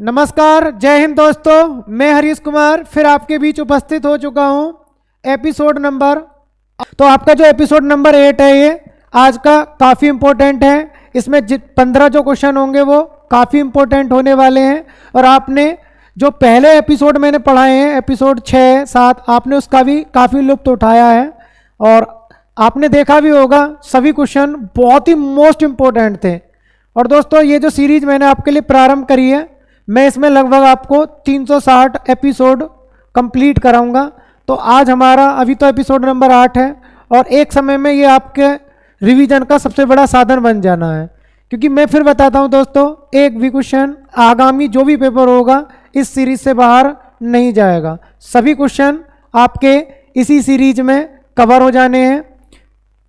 नमस्कार, जय हिंद दोस्तों। मैं हरीश कुमार फिर आपके बीच उपस्थित हो चुका हूं एपिसोड नंबर। तो आपका जो एपिसोड नंबर 8 है ये आज का काफ़ी इम्पोर्टेंट है। इसमें 15 जो क्वेश्चन होंगे वो काफ़ी इम्पोर्टेंट होने वाले हैं। और आपने जो पहले एपिसोड मैंने पढ़ाए हैं एपिसोड 6, 7, आपने उसका भी काफ़ी लुत्फ उठाया है और आपने देखा भी होगा सभी क्वेश्चन बहुत ही मोस्ट इम्पोर्टेंट थे। और दोस्तों ये जो सीरीज मैंने आपके लिए प्रारंभ करी है, मैं इसमें लगभग आपको 360 एपिसोड कंप्लीट कराऊंगा। तो आज हमारा अभी तो एपिसोड नंबर 8 है और एक समय में ये आपके रिवीजन का सबसे बड़ा साधन बन जाना है। क्योंकि मैं फिर बताता हूँ दोस्तों, एक भी क्वेश्चन आगामी जो भी पेपर होगा इस सीरीज से बाहर नहीं जाएगा। सभी क्वेश्चन आपके इसी सीरीज में कवर हो जाने हैं।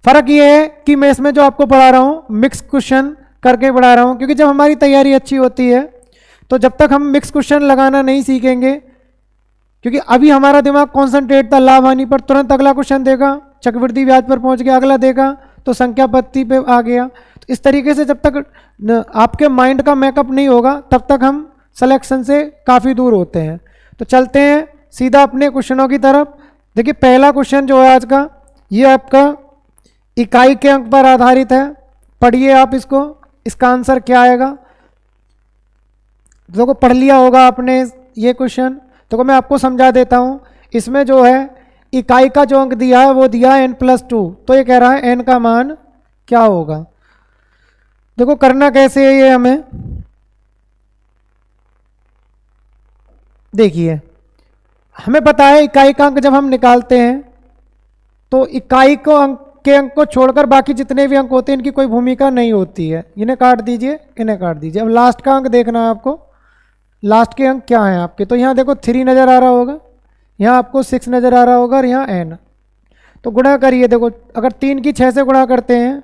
फ़र्क ये है कि मैं इसमें जो आपको पढ़ा रहा हूँ मिक्स क्वेश्चन करके पढ़ा रहा हूँ। क्योंकि जब हमारी तैयारी अच्छी होती है तो जब तक हम मिक्स क्वेश्चन लगाना नहीं सीखेंगे, क्योंकि अभी हमारा दिमाग कॉन्सेंट्रेट था लाभ हानि पर, तुरंत अगला क्वेश्चन देगा, चक्रवृद्धि ब्याज पर पहुंच गया, अगला देगा तो संख्या पत्ति पे आ गया। तो इस तरीके से जब तक आपके माइंड का मेकअप नहीं होगा तब तक हम सिलेक्शन से काफ़ी दूर होते हैं। तो चलते हैं सीधा अपने क्वेश्चनों की तरफ। देखिए पहला क्वेश्चन जो है आज का, ये आपका इकाई के अंक पर आधारित है। पढ़िए आप इसको, इसका आंसर क्या आएगा। देखो पढ़ लिया होगा आपने ये क्वेश्चन, तो मैं आपको समझा देता हूँ। इसमें जो है इकाई का जो अंक दिया है वो दिया है n+2। तो ये कह रहा है n का मान क्या होगा। देखो करना कैसे है ये हमें, देखिए हमें पता है इकाई का अंक जब हम निकालते हैं तो इकाई को अंक को छोड़कर बाकी जितने भी अंक होते हैं इनकी कोई भूमिका नहीं होती है। इन्हें काट दीजिए, इन्हें काट दीजिए। अब लास्ट का अंक देखना है आपको, लास्ट के अंक क्या हैं आपके। तो यहाँ देखो 3 नज़र आ रहा होगा, यहाँ आपको 6 नज़र आ रहा होगा और यहाँ n। तो गुणा करिए। देखो अगर 3 की 6 से गुणा करते हैं,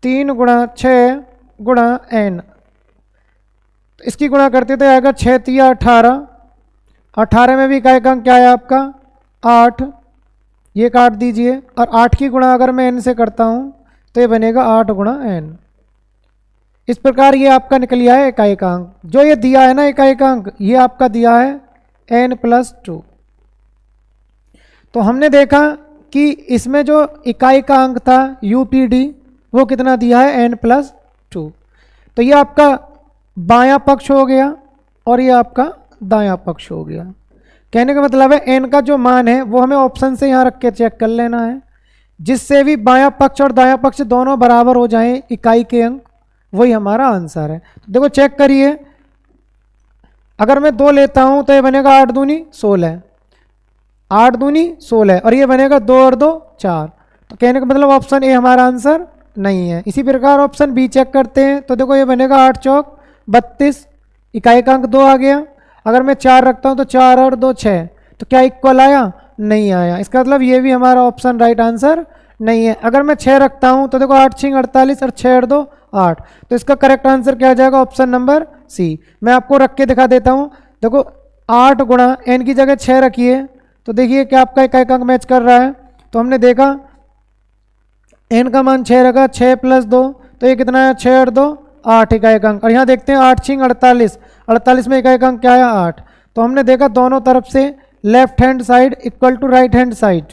3 गुणा 6 गुणा n, तो इसकी गुणा करते तो आएगा 6 तिया 18। 18 में भी इकाई का अंक क्या है आपका 8, ये काट दीजिए। और 8 की गुणा अगर मैं n से करता हूँ तो ये बनेगा 8 गुणा n। इस प्रकार ये आपका निकल गया है इकाई का अंक। जो ये दिया है ना इकाई का अंक, ये आपका दिया है n+2। तो हमने देखा कि इसमें जो इकाई का अंक था UPD वो कितना दिया है n+2। तो ये आपका बायां पक्ष हो गया और ये आपका दायां पक्ष हो गया। कहने का मतलब है n का जो मान है वो हमें ऑप्शन से यहाँ रख के चेक कर लेना है, जिससे भी बायां पक्ष और दायां पक्ष दोनों बराबर हो जाएं इकाई के अंक, वही हमारा आंसर है। तो देखो चेक करिए, अगर मैं 2 लेता हूं तो ये बनेगा 8 दूनी 16, 8 दूनी 16 और ये बनेगा 2 और 2 4। तो कहने का मतलब ऑप्शन ए हमारा आंसर नहीं है। इसी प्रकार ऑप्शन बी चेक करते हैं। तो देखो ये बनेगा 8 चौक 32, इकाई का अंक 2 आ गया। अगर मैं 4 रखता हूं तो 4 और 2 6, तो क्या इक्वल आया, नहीं आया। इसका मतलब ये भी हमारा ऑप्शन राइट आंसर नहीं है। अगर मैं 6 रखता हूं तो देखो 8 6 48 और 6 और 2 8, तो इसका करेक्ट आंसर क्या आ जाएगा, ऑप्शन नंबर सी। मैं आपको रख के दिखा देता हूं। देखो 8 गुणा n की जगह 6 रखिए तो देखिए क्या आपका इकाई का अंक मैच कर रहा है। तो हमने देखा n का मान 6 रखा, 6 + 2 तो ये कितना है 6 और 2 8 इकाई का अंक। और यहाँ देखते हैं 8 6 48, 48 में इकाई का अंक क्या है 8। तो हमने देखा दोनों तरफ से left hand side equal to right hand side,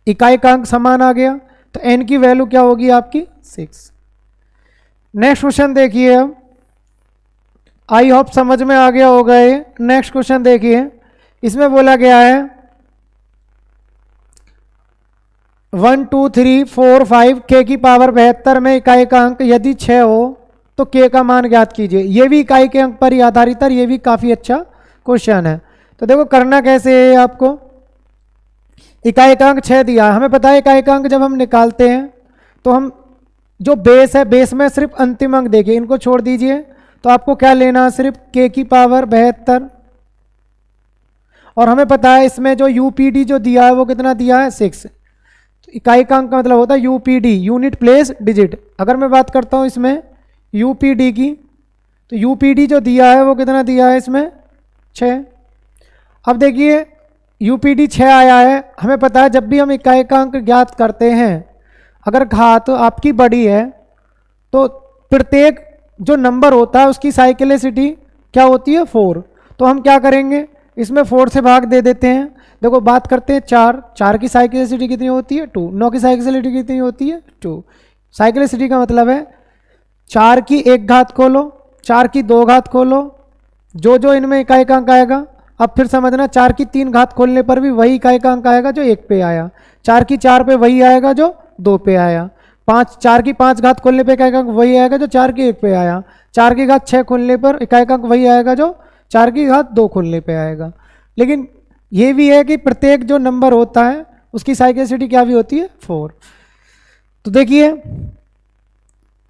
इकाई का अंक समान आ गया। तो n की वैल्यू क्या होगी आपकी 6। नेक्स्ट क्वेश्चन देखिए, अब आई होप समझ में आ गया होगा ये। नेक्स्ट क्वेश्चन देखिए, इसमें बोला गया है 1 2 3 4 5 k की पावर 72 में इकाई का अंक यदि 6 हो तो k का मान ज्ञात कीजिए। ये भी इकाई के अंक पर ही आधारित है, ये भी काफ़ी अच्छा क्वेश्चन है। तो देखो करना कैसे है आपको, इकाई का अंक 6 दिया है, हमें पता है इकाई का अंक जब हम निकालते हैं तो हम जो बेस है बेस में सिर्फ अंतिम अंक देखिए, इनको छोड़ दीजिए। तो आपको क्या लेना है, सिर्फ k की पावर 72। और हमें पता है इसमें जो UPD जो दिया है वो कितना दिया है 6। तो इकाई का अंक का मतलब होता है UPD, यूनिट प्लेस डिजिट। अगर मैं बात करता हूँ इसमें UPD की, तो UPD जो दिया है वो कितना दिया है इसमें 6। अब देखिए UPD 6 आया है। हमें पता है जब भी हम इकाई का अंक ज्ञात करते हैं, अगर घात आपकी बड़ी है तो प्रत्येक जो नंबर होता है उसकी साइक्लिसिटी क्या होती है 4। तो हम क्या करेंगे, इसमें 4 से भाग दे देते हैं। देखो बात करते हैं 4 की साइक्लिसिटी कितनी होती है 2, 9 की साइक्लिसिटी कितनी होती है 2। साइक्लिसिटी का मतलब है 4 की 1 घात खोलो, 4 की 2 घात खोलो, जो जो इनमें इकाई का अंक आएगा। अब फिर समझना 4 की 3 घात खोलने पर भी वही इकाई का अंक आएगा जो 1 पे आया, 4 की 4 पे वही आएगा जो 2 पे आया, 4 की 5 घात खोलने पे इकाई का अंक वही आएगा जो 4 की 1 पे आया, 4 की घात 6 खोलने पर इकाई का अंक वही आएगा जो 4 की घात 2 खोलने पे आएगा। लेकिन ये भी है कि प्रत्येक जो नंबर होता है उसकी साइक्लिसिटी क्या भी होती है 4। तो देखिए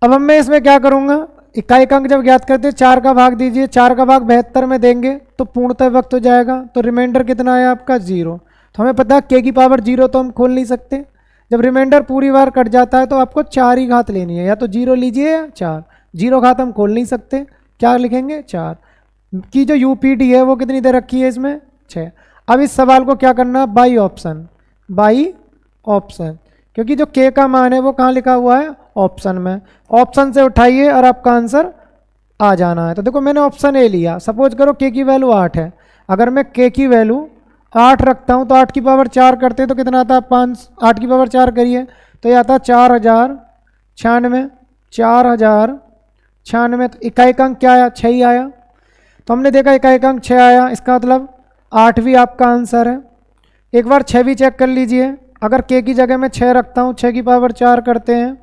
अब मैं इसमें क्या करूँगा, इकाई का अंक जब ज्ञात करते हैं 4 का भाग दीजिए, 4 का भाग 72 में देंगे तो पूर्णतः वक्त हो जाएगा। तो रिमाइंडर कितना है आपका 0। तो हमें पता है k की पावर 0 तो हम खोल नहीं सकते। जब रिमाइंडर पूरी बार कट जाता है तो आपको 4 ही घात लेनी है, या तो 0 लीजिए या 4। 0 घात हम खोल नहीं सकते, क्या लिखेंगे 4 की जो यूपीडी है वो कितनी दे रखी है इसमें 6। अब इस सवाल को क्या करना, बाई ऑप्शन, बाई ऑप्शन, क्योंकि जो k का मान है वो कहाँ लिखा हुआ है ऑप्शन में। ऑप्शन से उठाइए और आपका आंसर आ जाना है। तो देखो मैंने ऑप्शन ए लिया, सपोज करो k की वैल्यू 8 है, अगर मैं k की वैल्यू 8 रखता हूँ तो 8 की पावर 4 करते तो कितना आता है 5, 8 की पावर 4 करिए तो ये आता है 4096, 4096। तो इकाई का अंक क्या आया 6 ही आया। तो हमने देखा इकाई का अंक 6 आया, इसका मतलब 8 भी आपका आंसर है। एक बार 6 भी चेक कर लीजिए, अगर k की जगह मैं 6 रखता हूँ, 6 की पावर 4 करते हैं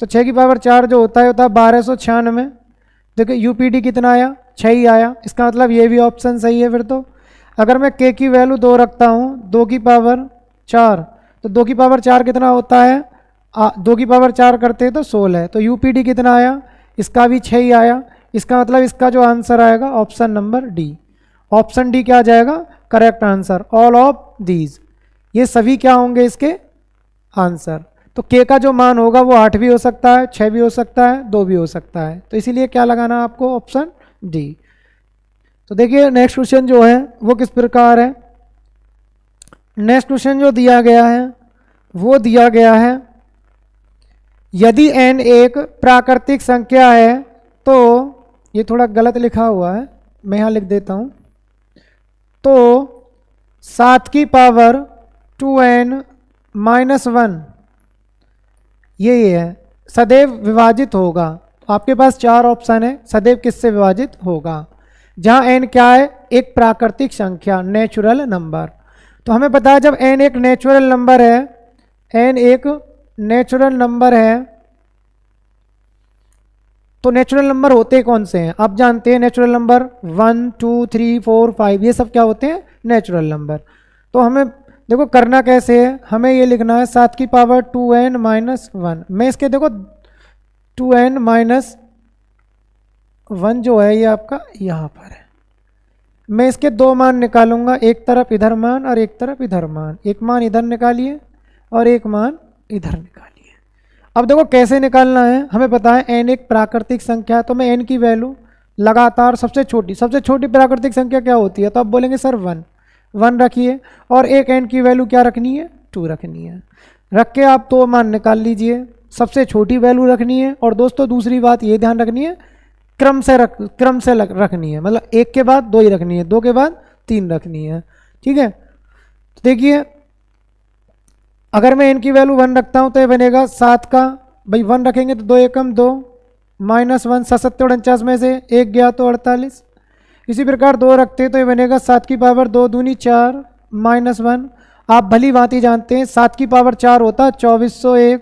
तो 6 की पावर 4 जो होता है 1296। देखिए यूपीडी कितना आया 6 ही आया, इसका मतलब ये भी ऑप्शन सही है। फिर तो अगर मैं k की वैल्यू 2 रखता हूँ, 2 की पावर 4, तो 2 की पावर 4 कितना होता है 2 की पावर 4 करते हैं तो 16। तो यूपीडी कितना आया, इसका भी 6 ही आया। इसका मतलब इसका जो आंसर आएगा option number D, option D क्या आ जाएगा correct answer. All of these, ये सभी क्या होंगे इसके आंसर। तो k का जो मान होगा वो 8 भी हो सकता है, 6 भी हो सकता है, 2 भी हो सकता है। तो इसीलिए क्या लगाना है आपको ऑप्शन डी। तो देखिए नेक्स्ट क्वेश्चन जो है वो किस प्रकार है। नेक्स्ट क्वेश्चन जो दिया गया है वो दिया गया है, यदि n एक प्राकृतिक संख्या है तो, ये थोड़ा गलत लिखा हुआ है मैं यहाँ लिख देता हूँ, तो 7 की पावर 2n माइनस 1 ये है सदैव विभाजित होगा। आपके पास 4 ऑप्शन है, सदैव किससे विभाजित होगा, जहाँ n क्या है एक प्राकृतिक संख्या नेचुरल नंबर। तो हमें पता है जब n एक नेचुरल नंबर है, n एक नेचुरल नंबर है तो नेचुरल नंबर होते कौन से हैं आप जानते हैं, नेचुरल नंबर 1 2 3 4 5 ये सब क्या होते हैं नेचुरल नंबर। तो हमें देखो करना कैसे है, हमें ये लिखना है 7 की पावर 2n माइनस 1। मैं इसके देखो 2n माइनस 1 जो है ये आपका यहाँ पर है, मैं इसके 2 मान निकालूंगा, एक तरफ इधर मान और एक तरफ इधर मान। एक मान इधर निकालिए और एक मान इधर निकालिए। अब देखो कैसे निकालना है, हमें पता है n एक प्राकृतिक संख्या है तो मैं n की वैल्यू लगातार सबसे छोटी प्राकृतिक संख्या क्या होती है, तो आप बोलेंगे सर 1 रखिए, और एक n की वैल्यू क्या रखनी है 2 रखनी है। रख के आप 2 मान निकाल लीजिए, सबसे छोटी वैल्यू रखनी है। और दोस्तों दूसरी बात ये ध्यान रखनी है क्रम से रखनी है, मतलब 1 के बाद 2 ही रखनी है, 2 के बाद 3 रखनी है, ठीक है। तो देखिए अगर मैं n की वैल्यू 1 रखता हूँ तो ये बनेगा 7 का, भाई 1 रखेंगे तो 2 एकम 2 माइनस 1, 7 49 में से 1 गया तो 48। इसी प्रकार 2 रखते हैं तो ये बनेगा 7 की पावर 2 दूनी 4 माइनस 1। आप भली भांति जानते हैं 7 की पावर 4 होता है 2401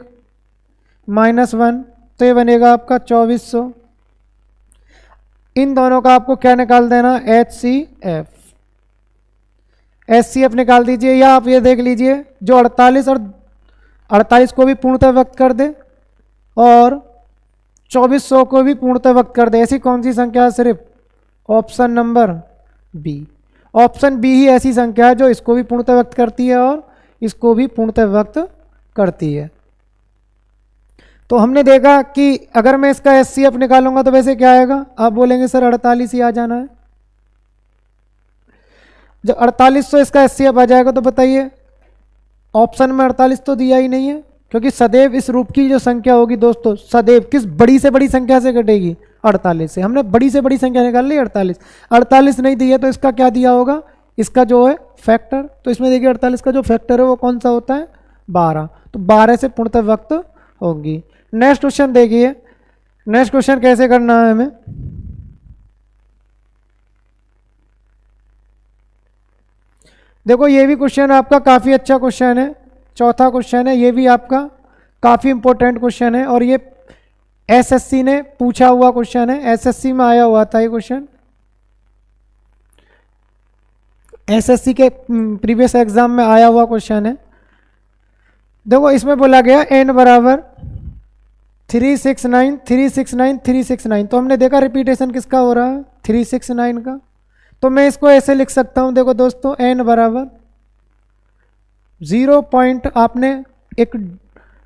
माइनस 1, तो ये बनेगा आपका 2400। इन दोनों का आपको क्या निकाल देना HCF निकाल दीजिए, या आप ये देख लीजिए जो 48 और 48 को भी पूर्णतः व्यक्त कर दे और 2400 को भी पूर्णतः व्यक्त कर दे। ऐसी कौन सी संख्या है, सिर्फ option number B. Option B ही ऐसी संख्या है जो इसको भी पूर्णतः व्यक्त करती है और इसको भी पूर्णतः व्यक्त करती है। तो हमने देखा कि अगर मैं इसका HCF निकालूंगा तो वैसे क्या आएगा, आप बोलेंगे सर 48 ही आ जाना है। जब 4800 इसका HCF आ जाएगा तो बताइए ऑप्शन में 48 तो दिया ही नहीं है, क्योंकि सदैव इस रूप की जो संख्या होगी दोस्तों, सदैव किस बड़ी से बड़ी संख्या से घटेगी, 48 से। हमने बड़ी से बड़ी संख्या निकाल ली 48। 48 नहीं दी है तो इसका क्या दिया होगा, इसका जो है फैक्टर। तो इसमें देखिए 48 का जो फैक्टर है वो कौन सा होता है, 12। तो 12 से पूर्णतः वक्त होगी। नेक्स्ट क्वेश्चन देखिए, नेक्स्ट क्वेश्चन कैसे करना है हमें। देखो ये भी क्वेश्चन आपका काफ़ी अच्छा क्वेश्चन है, चौथा क्वेश्चन है, ये भी आपका काफ़ी इंपॉर्टेंट क्वेश्चन है और ये एसएससी ने पूछा हुआ क्वेश्चन है, एसएससी में आया हुआ था ये क्वेश्चन, एसएससी के प्रीवियस एग्जाम में आया हुआ क्वेश्चन है। देखो इसमें बोला गया n बराबर 369 369 369। तो हमने देखा रिपीटेशन किसका हो रहा है, 369 का। तो मैं इसको ऐसे लिख सकता हूं, देखो दोस्तों n बराबर 0 पॉइंट, आपने एक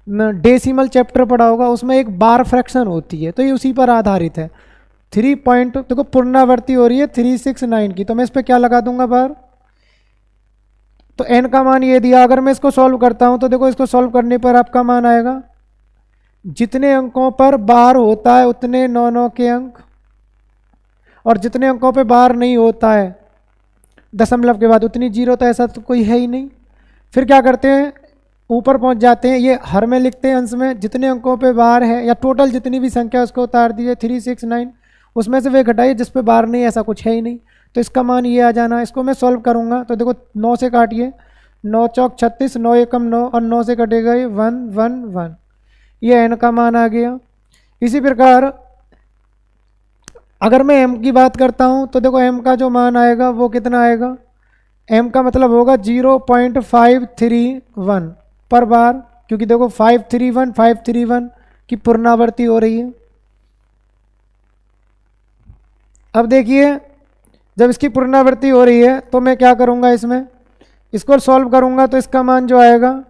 डेसिमल चैप्टर पढ़ा होगा, उसमें एक बार फ्रैक्शन होती है, तो ये उसी पर आधारित है। 3 पॉइंट, देखो पुनरावृत्ति हो रही है 369 की, तो मैं इस पर क्या लगा दूंगा बार। तो n का मान ये दिया, अगर मैं इसको सॉल्व करता हूं तो देखो इसको सॉल्व करने पर आपका मान आएगा, जितने अंकों पर बार होता है उतने 9 के अंक, और जितने अंकों पे बार नहीं होता है दशमलव के बाद उतनी जीरो, तो ऐसा तो कोई है ही नहीं। फिर क्या करते हैं, ऊपर पहुंच जाते हैं, ये हर में लिखते हैं अंश में, जितने अंकों पे बार है या टोटल जितनी भी संख्या उसको उतार दीजिए 369, उसमें से वे घटाइए जिस पे बार नहीं, ऐसा कुछ है ही नहीं, तो इसका मान ये आ जाना। इसको मैं सॉल्व करूंगा तो देखो 9 से काटिए, 9 चौक 36, 9 एकम 9, और 9 से कटेगा ये 1 1 1, ये n का मान आ गया। इसी प्रकार अगर मैं m की बात करता हूं तो देखो m का जो मान आएगा वो कितना आएगा, m का मतलब होगा 0.531 पर बार, क्योंकि देखो 531 की पुनरावृत्ति हो रही है। अब देखिए जब इसकी पुनरावृत्ति हो रही है तो मैं क्या करूंगा, इसमें इसको सॉल्व करूंगा तो इसका मान जो आएगा,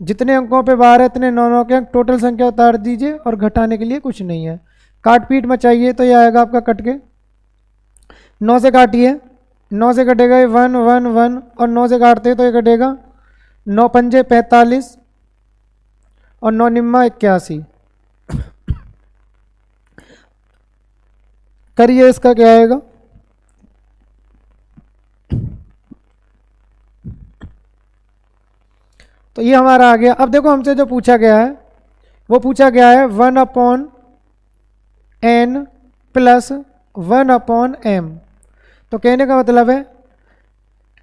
जितने अंकों पे बार है इतने 9 के अंक, टोटल संख्या उतार दीजिए और घटाने के लिए कुछ नहीं है, काट पीट में चाहिए तो ये आएगा आपका कट के, 9 से काटिए, 9 से कटेगा ये 1 1 1, और 9 से काटते तो ये कटेगा 9 पंजे 45 और 9 निम्मा 81। करिए इसका क्या आएगा, तो ये हमारा आ गया। अब देखो हमसे जो पूछा गया है वो पूछा गया है 1/n प्लस 1/m। तो कहने का मतलब है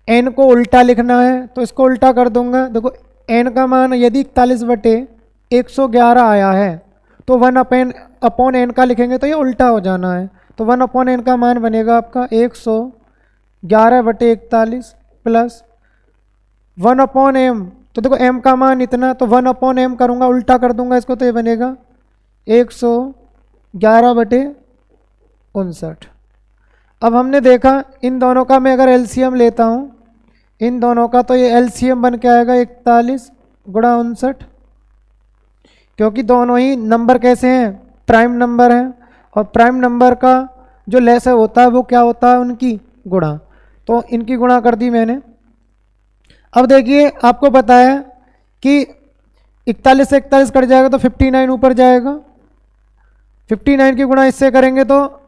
n को उल्टा लिखना है, तो इसको उल्टा कर दूंगा। देखो n का मान यदि 41/111 आया है तो 1/n का लिखेंगे तो ये उल्टा हो जाना है, तो 1/n का मान बनेगा आपका 111/41 प्लस 1/m। तो देखो m का मान इतना, तो 1/m करूँगा, उल्टा कर दूंगा इसको, तो ये बनेगा 111/59। अब हमने देखा इन दोनों का मैं अगर एलसीएम लेता हूँ इन दोनों का, तो ये एलसीएम बन के आएगा 41 गुणा 59, क्योंकि दोनों ही नंबर कैसे हैं, प्राइम नंबर हैं, और प्राइम नंबर का जो लेस होता है वो क्या होता है, उनकी गुणा। तो इनकी गुणा कर दी मैंने। अब देखिए आपको पता है कि 41 से 41 कट जाएगा तो 59 ऊपर जाएगा, 59 की गुणा इससे करेंगे तो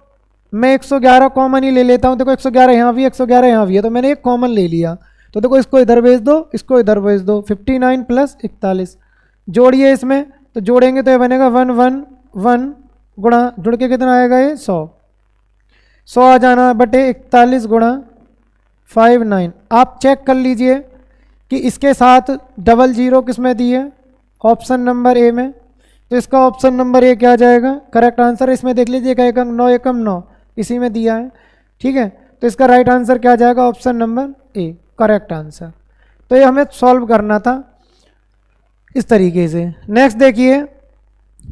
मैं 111 कॉमन ही ले लेता हूँ। देखो 111 यहाँ भी 111 यहाँ भी है, तो मैंने एक कॉमन ले लिया, तो देखो इसको इधर भेज दो, इसको इधर भेज दो, 59 प्लस 41 जोड़िए इसमें, तो जोड़ेंगे तो ये बनेगा 111 गुणा, जुड़ के कितना आएगा ये 100 आ जाना बटे 41 गुणा 59। आप चेक कर लीजिए कि इसके साथ 00 किस में दी है, ऑप्शन नंबर ए में, तो इसका ऑप्शन नंबर ए क्या आ जाएगा, करेक्ट आंसर। इसमें देख लीजिए एक अंक 9 एकम 9 इसी में दिया है, ठीक है, तो इसका राइट आंसर क्या आ जाएगा, option number A, correct answer. तो ये हमें सॉल्व करना था इस तरीके से। नेक्स्ट देखिए,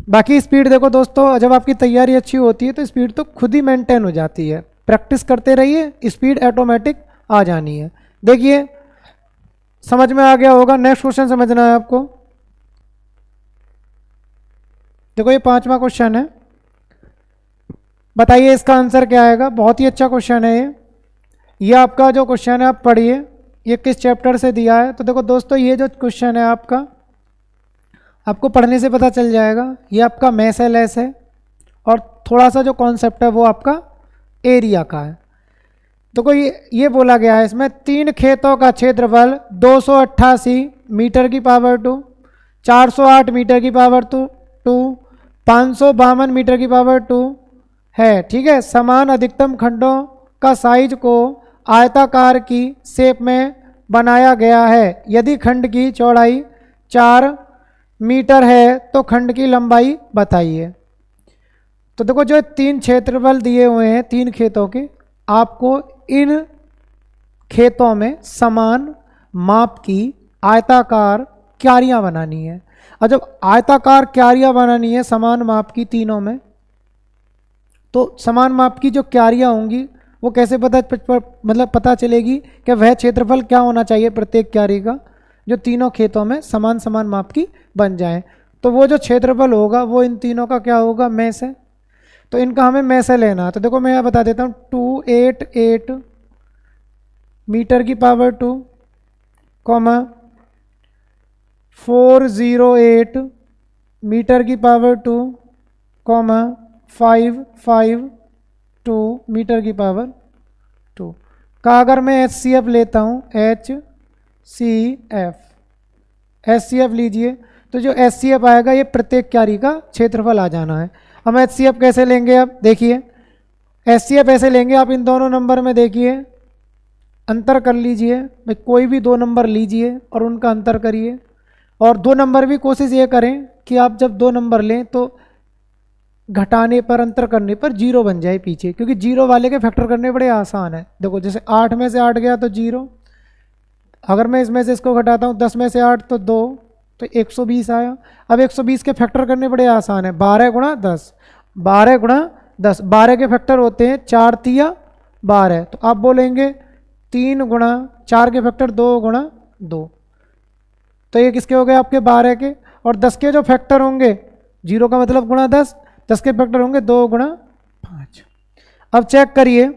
बाकी स्पीड देखो दोस्तों, जब आपकी तैयारी अच्छी होती है तो स्पीड तो खुद ही मेंटेन हो जाती है, प्रैक्टिस करते रहिए, स्पीड ऑटोमेटिक आ जानी है। देखिए समझ में आ गया होगा, नेक्स्ट क्वेश्चन समझना है आपको। देखो ये 5वां क्वेश्चन है, बताइए इसका आंसर क्या आएगा। बहुत ही अच्छा क्वेश्चन है ये आपका जो क्वेश्चन है आप पढ़िए, ये किस चैप्टर से दिया है। तो देखो दोस्तों ये जो क्वेश्चन है आपका आपको पढ़ने से पता चल जाएगा। ये आपका मैस है, लेस है, और थोड़ा सा जो कॉन्सेप्ट है वो आपका एरिया का है। तो कोई ये बोला गया है इसमें 3 खेतों का क्षेत्रफल 288 मीटर की पावर 2, 408 मीटर की पावर 2, 552 मीटर की पावर 2 है। ठीक है, समान अधिकतम खंडों का साइज को आयताकार की शेप में बनाया गया है। यदि खंड की चौड़ाई 4 मीटर है तो खंड की लंबाई बताइए। तो देखो जो 3 क्षेत्रफल दिए हुए हैं 3 खेतों के, आपको इन खेतों में समान माप की आयताकार क्यारियां बनानी है। और जब आयताकार क्यारियां बनानी है समान माप की तीनों में, तो समान माप की जो क्यारियां होंगी वो कैसे पता चलेगी कि वह क्षेत्रफल क्या होना चाहिए प्रत्येक क्यारी का, जो तीनों खेतों में समान समान माप की बन जाए। तो वो जो क्षेत्रफल होगा वो इन तीनों का क्या होगा, मैस है। तो इनका हमें मैस लेना है। तो देखो मैं यहाँ बता देता हूँ, 288 मीटर की पावर 2, 408 मीटर की पावर 2, 552 मीटर की पावर 2 का अगर मैं HCF लेता हूँ, HCF लीजिए, तो जो HCF आएगा ये प्रत्येक क्यारी का क्षेत्रफल आ जाना है। हम HCF कैसे लेंगे, अब देखिए HCF ऐसे लेंगे, आप इन दोनों नंबर में देखिए अंतर कर लीजिए। भाई कोई भी 2 नंबर लीजिए और उनका अंतर करिए, और 2 नंबर भी कोशिश ये करें कि आप जब 2 नंबर लें तो घटाने पर, अंतर करने पर 0 बन जाए पीछे, क्योंकि 0 वाले के फैक्टर करने बड़े आसान है। देखो जैसे 8 में से 8 गया तो 0, अगर मैं इसमें से इसको घटाता हूँ 10 में से 8 तो 2, तो 120 आया। अब 120 के फैक्टर करने बड़े आसान है, 12 गुणा 10, 12 गुणा 10, 12 के फैक्टर होते हैं 4 तिया 12, तो आप बोलेंगे 3 गुणा 4 के फैक्टर 2 गुणा 2, तो ये किसके हो गए आपके 12 के। और 10 के जो फैक्टर होंगे, 0 का मतलब गुणा 10, 10 के फैक्टर होंगे 2 गुणा 5। अब चेक करिए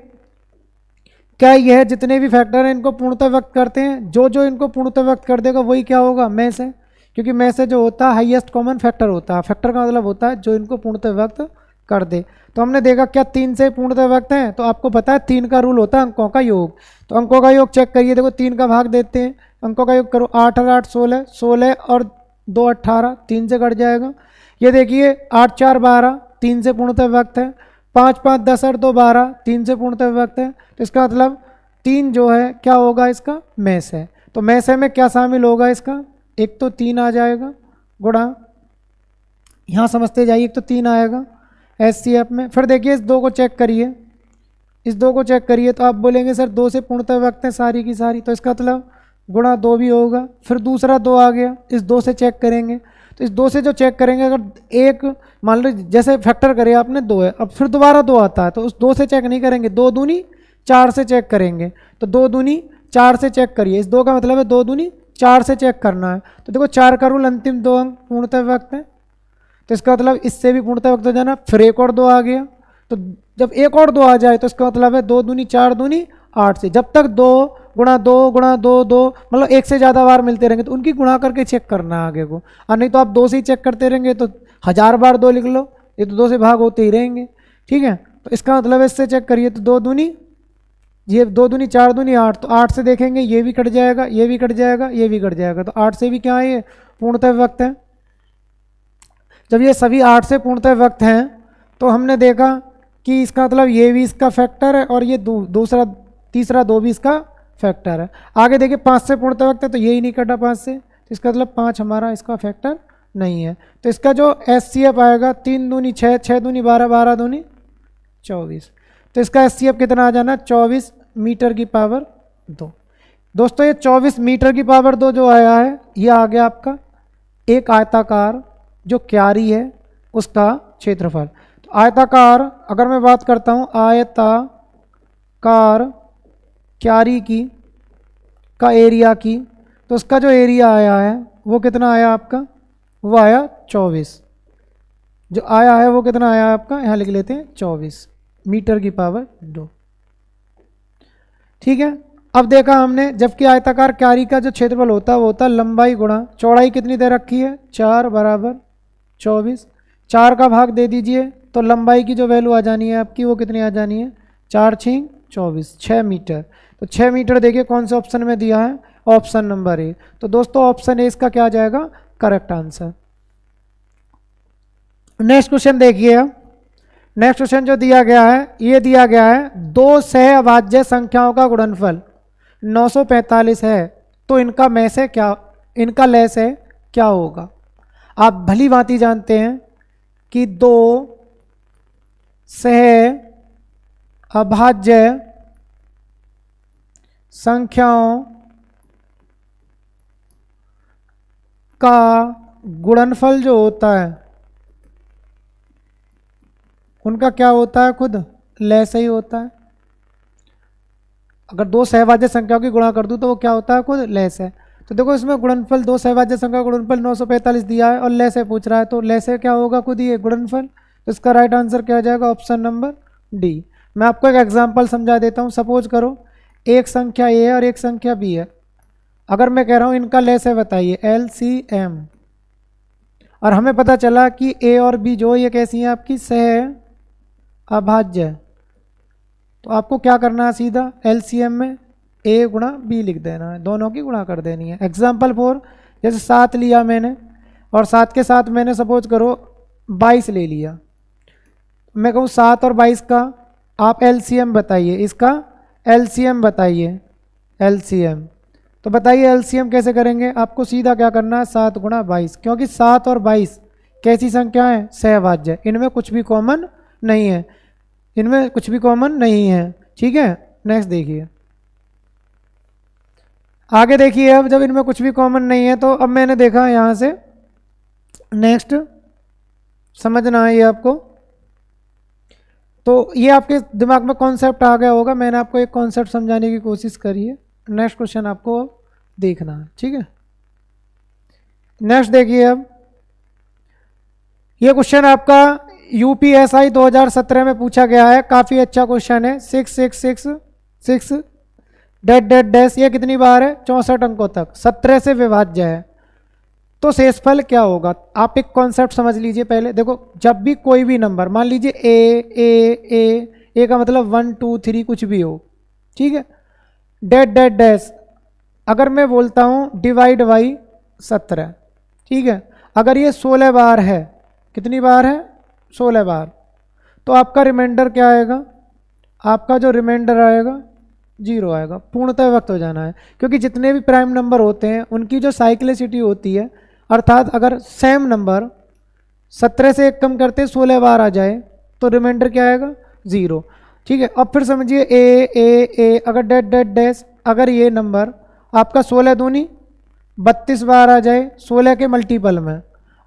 क्या यह जितने भी फैक्टर हैं इनको पूर्णतः व्यक्त करते हैं। जो जो इनको पूर्णतः व्यक्त कर देगा वही क्या होगा, मैस है, क्योंकि मैस से जो होता है हाईएस्ट कॉमन फैक्टर होता है। फैक्टर का मतलब होता है जो इनको पूर्णतः व्यक्त कर दे। तो हमने देखा क्या 3 से पूर्णतः व्यक्त हैं, तो आपको पता है 3 का रूल होता है अंकों का योग। तो अंकों का योग चेक करिए, देखो 3 का भाग देते हैं, अंकों का योग करो, 8 और 8 16, 16 और 2 18, 3 से कट जाएगा। ये देखिए 8 4 12, 3 से पूर्णतः व्यक्त है, 5 5 10 और 2 12, 3 से पूर्णतः व्यक्त है। तो इसका मतलब 3 जो है क्या होगा, इसका मैस है। तो मैस है में क्या शामिल होगा इसका, एक तो 3 आ जाएगा, गुणा यहाँ समझते जाइए, एक तो 3 आएगा HCF में। फिर देखिए इस 2 को चेक करिए, इस 2 को चेक करिए, तो आप बोलेंगे सर 2 से पूर्णतः व्यक्त है सारी की सारी, तो इसका मतलब गुणा 2 भी होगा। फिर दूसरा 2 आ गया, इस 2 से चेक करेंगे, तो इस 2 से जो चेक करेंगे, अगर एक मान लो जैसे फैक्टर करे आपने 2 है, अब फिर दोबारा 2 आता है, तो उस 2 से चेक नहीं करेंगे, 2 दूनी 4 से चेक करेंगे। तो 2 दूनी 4 से चेक करिए, इस 2 का मतलब है 2 दूनी 4 से चेक करना है। तो देखो 4 का रूल अंतिम 2 अंक पूर्णतः व्यक्त है, तो इसका मतलब इससे भी पूर्णतः व्यक्त हो जाना। फिर एक और 2 आ गया, तो जब एक और 2 आ जाए तो इसका मतलब है 2 दूनी 4 दूनी 8 से, जब तक 2 गुणा 2 गुणा 2 2 मतलब एक से ज़्यादा बार मिलते रहेंगे तो उनकी गुणा करके चेक करना है आगे को। और नहीं तो आप 2 से ही चेक करते रहेंगे तो 1000 बार 2 लिख लो, ये तो 2 से भाग होते ही रहेंगे। ठीक है, तो इसका मतलब इससे चेक करिए, तो 2 दूनी, ये 2 दूनी 4 दूनी 8, तो 8 से देखेंगे ये भी कट जाएगा, ये भी कट जाएगा, ये भी कट जाएगा, तो 8 से भी क्या है, ये पूर्णतः व्यक्त है। जब ये सभी 8 से पूर्णतः व्यक्त हैं तो हमने देखा कि इसका मतलब ये भी इसका फैक्टर है और ये दूसरा तीसरा 2 भी इसका फैक्टर है। आगे देखिए 5 से पूर्णतः व्यक्त है, तो यही नहीं कटा 5 से, तो इसका मतलब 5 हमारा इसका फैक्टर नहीं है। तो इसका जो HCF आएगा 3 दूनी 6, 6 दूनी 12, 12 दूनी 24, तो इसका HCF कितना आ जाना, 24 मीटर की पावर 2। दोस्तों ये 24 मीटर की पावर 2 जो आया है, ये आ गया आपका एक आयताकार जो क्यारी है उसका क्षेत्रफल। तो आयताकार अगर मैं बात करता हूँ आयताकार क्यारी की का एरिया की, तो उसका जो एरिया आया है वो कितना आया आपका, वो आया 24। जो आया है वो कितना आया आपका, यहाँ लिख लेते हैं 24 मीटर की पावर 2। ठीक है, अब देखा हमने, जबकि आयताकार क्यारी का जो क्षेत्रफल होता है वो होता है लंबाई गुणा चौड़ाई। कितनी दे रखी है? 4 बराबर 24। 4 का भाग दे दीजिए तो लंबाई की जो वैल्यू आ जानी है आपकी वो कितनी आ जानी है? 4 छिंग 24, 6 मीटर। तो 6 मीटर देखिए कौन से ऑप्शन में दिया है? Option number A. तो दोस्तों ऑप्शन ए इसका क्या आ जाएगा? Correct answer. नेक्स्ट क्वेश्चन देखिए। नेक्स्ट क्वेश्चन जो दिया गया है, ये दिया गया है दो सह अभाज्य संख्याओं का गुणनफल 945 है, तो इनका में से क्या, इनका लय से क्या होगा? आप भली भांति जानते हैं कि दो सह अभाज्य संख्याओं का गुणनफल जो होता है उनका क्या होता है? खुद लय से ही होता है। अगर दो सहभाज्य संख्याओं की गुणा कर दूं तो वो क्या होता है? खुद लय से। तो देखो इसमें गुणनफल, दो सहभाज्य संख्या का गुणनफल 945 दिया है और लय से पूछ रहा है, तो लय से क्या होगा? खुद ये गुणनफल। तो इसका राइट आंसर क्या आ जाएगा? Option number D. मैं आपको एक एग्जांपल समझा देता हूँ। सपोज करो एक संख्या ए है और एक संख्या बी है। अगर मैं कह रहा हूँ इनका लय से बताइए, LCM, और हमें पता चला कि ए और बी जो ये कैसी हैं आपकी? सह अभाज्य। तो आपको क्या करना है? सीधा LCM में a गुणा b लिख देना है, दोनों की गुणा कर देनी है। एग्जाम्पल 4, जैसे 7 लिया मैंने और 7 के साथ मैंने सपोज करो 22 ले लिया। मैं कहूँ 7 और 22 का आप LCM बताइए, इसका LCM बताइए, LCM। तो बताइए LCM कैसे करेंगे? आपको सीधा क्या करना है? 7 गुणा 22, क्योंकि 7 और 22 कैसी संख्या है? सहभाज्य। इनमें कुछ भी कॉमन नहीं है, इनमें कुछ भी कॉमन नहीं है। ठीक है, नेक्स्ट देखिए, आगे देखिए। अब जब इनमें कुछ भी कॉमन नहीं है तो अब मैंने देखा यहाँ से, नेक्स्ट समझना है ये आपको। तो ये आपके दिमाग में कॉन्सेप्ट आ गया होगा, मैंने आपको एक कॉन्सेप्ट समझाने की कोशिश करी है। नेक्स्ट क्वेश्चन आपको देखना है। ठीक है, नेक्स्ट देखिए। अब ये क्वेश्चन आपका UPSI 2017 में पूछा गया है, काफ़ी अच्छा क्वेश्चन है। 6666 डेट डेट डैश, ये कितनी बार है? 64 अंकों तक, 17 से विभाज्य है। तो शेषफल क्या होगा? आप एक कॉन्सेप्ट समझ लीजिए पहले। देखो जब भी कोई भी नंबर, मान लीजिए ए का मतलब 1 2 3 कुछ भी हो, ठीक है। डेट डेट डैश, अगर मैं बोलता हूँ डिवाइड बाई 17, ठीक है। अगर ये 16 बार है, कितनी बार है? 16 बार। तो आपका रिमाइंडर क्या आएगा? आपका जो रिमाइंडर आएगा 0 आएगा। पूर्णतः व्यक्त हो जाना है, क्योंकि जितने भी प्राइम नंबर होते हैं उनकी जो साइक्लिसिटी होती है, अर्थात अगर सेम नंबर 17 से एक कम करते 16 बार आ जाए तो रिमाइंडर क्या आएगा? 0। ठीक है। अब फिर समझिए ए अगर डेट डेट डैश, अगर ये नंबर आपका 16 दूनी 32 बार आ जाए 16 के मल्टीपल में,